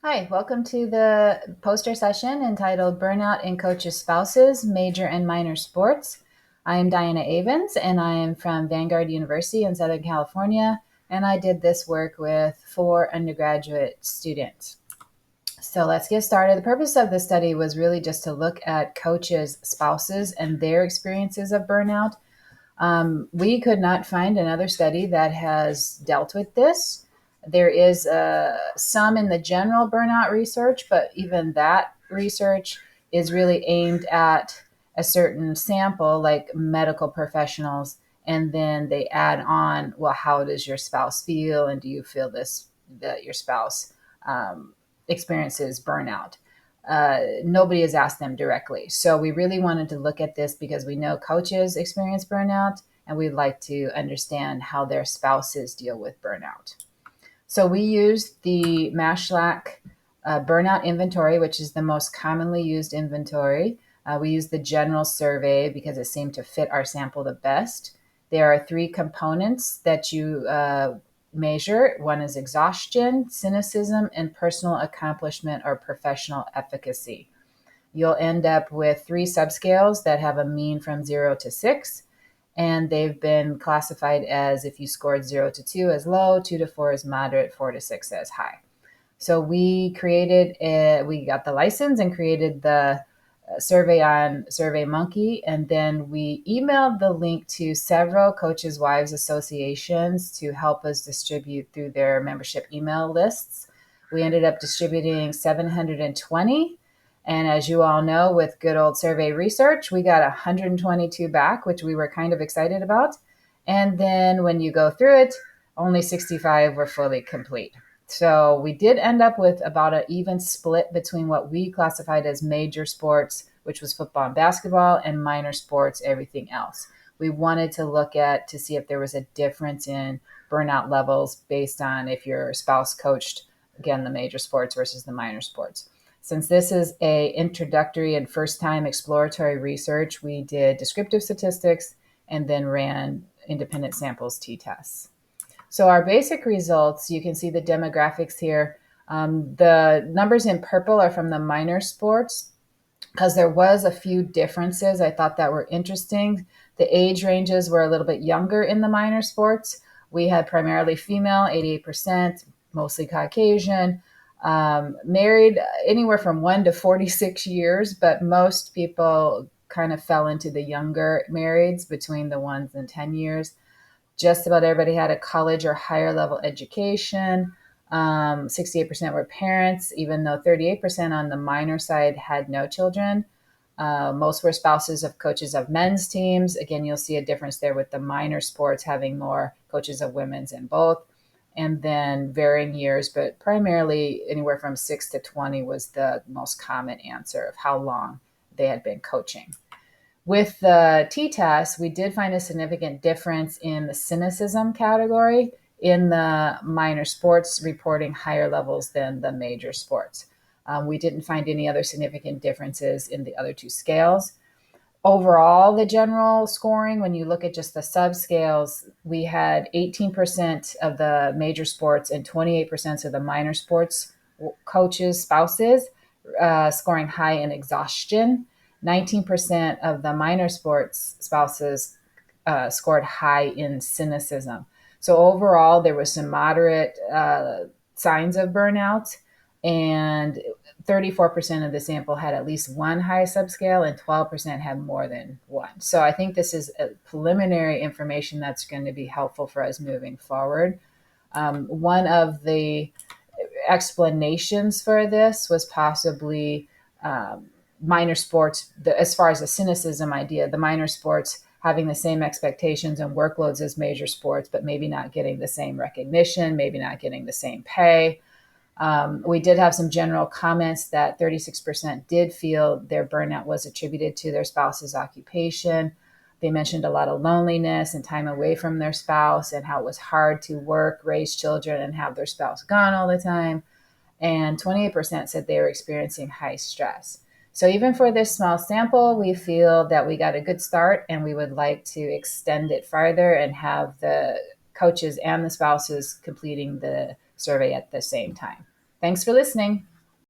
Hi, welcome to the poster session entitled Burnout in Coaches' Spouses, Major and Minor Sports. I am Diana Avans, and I am from Vanguard University in Southern California, and I did this work with 4 undergraduate students. So let's get started. The purpose of the study was really just to look at coaches' spouses and their experiences of burnout. We could not find another study that has dealt with this. There is some in the general burnout research, but even that research is really aimed at a certain sample, like medical professionals, and then they add on, well, how does your spouse feel, and do you feel this that your spouse um, experiences burnout? Nobody has asked them directly. So we really wanted to look at this because we know coaches experience burnout, and we'd like to understand how their spouses deal with burnout. So we used the Mashlack burnout inventory, which is the most commonly used inventory. We used the general survey because it seemed to fit our sample the best. There are 3 components that you measure. One is exhaustion, cynicism, and personal accomplishment or professional efficacy. You'll end up with 3 subscales that have a mean from 0 to 6, and they've been classified as, if you scored 0 to 2 as low, 2 to 4 as moderate, 4 to 6 as high. So we got the license and created the survey on SurveyMonkey, and then we emailed the link to several Coaches' Wives associations to help us distribute through their membership email lists. We ended up distributing 720. And as you all know, with good old survey research, we got 122 back, which we were kind of excited about. And then when you go through it, only 65 were fully complete. So we did end up with about an even split between what we classified as major sports, which was football and basketball, and minor sports, everything else. We wanted to look at to see if there was a difference in burnout levels based on if your spouse coached, again, the major sports versus the minor sports. Since this is a introductory and first time exploratory research, we did descriptive statistics and then ran independent samples t-tests. So our basic results, you can see the demographics here. The numbers in purple are from the minor sports because there was a few differences I thought that were interesting. The age ranges were a little bit younger in the minor sports. We had primarily female, 88%, mostly Caucasian, married anywhere from 1 to 46 years, but most people kind of fell into the younger marrieds between the 1 and 10 years. Just about everybody had a college or higher level education. 68% were parents, even though 38% on the minor side had no children. Most were spouses of coaches of men's teams. Again, you'll see a difference there with the minor sports having more coaches of women's in both. And then varying years, but primarily anywhere from 6 to 20 was the most common answer of how long they had been coaching. With the t-test, we did find a significant difference in the cynicism category in the minor sports, reporting higher levels than the major sports. We didn't find any other significant differences in the other 2 scales. Overall, the general scoring, when you look at just the subscales, we had 18% of the major sports and 28% of the minor sports coaches, spouses, scoring high in exhaustion. 19% of the minor sports spouses scored high in cynicism. So overall, there was some moderate signs of burnout, and 34% of the sample had at least one high subscale, and 12% had more than one. So I think this is a preliminary information that's going to be helpful for us moving forward. One of the explanations for this was possibly minor sports, as far as the cynicism idea, the minor sports having the same expectations and workloads as major sports, but maybe not getting the same recognition, maybe not getting the same pay. We did have some general comments that 36% did feel their burnout was attributed to their spouse's occupation. They mentioned a lot of loneliness and time away from their spouse and how it was hard to work, raise children, and have their spouse gone all the time. And 28% said they were experiencing high stress. So even for this small sample, we feel that we got a good start, and we would like to extend it farther and have the coaches and the spouses completing the survey at the same time. Thanks for listening.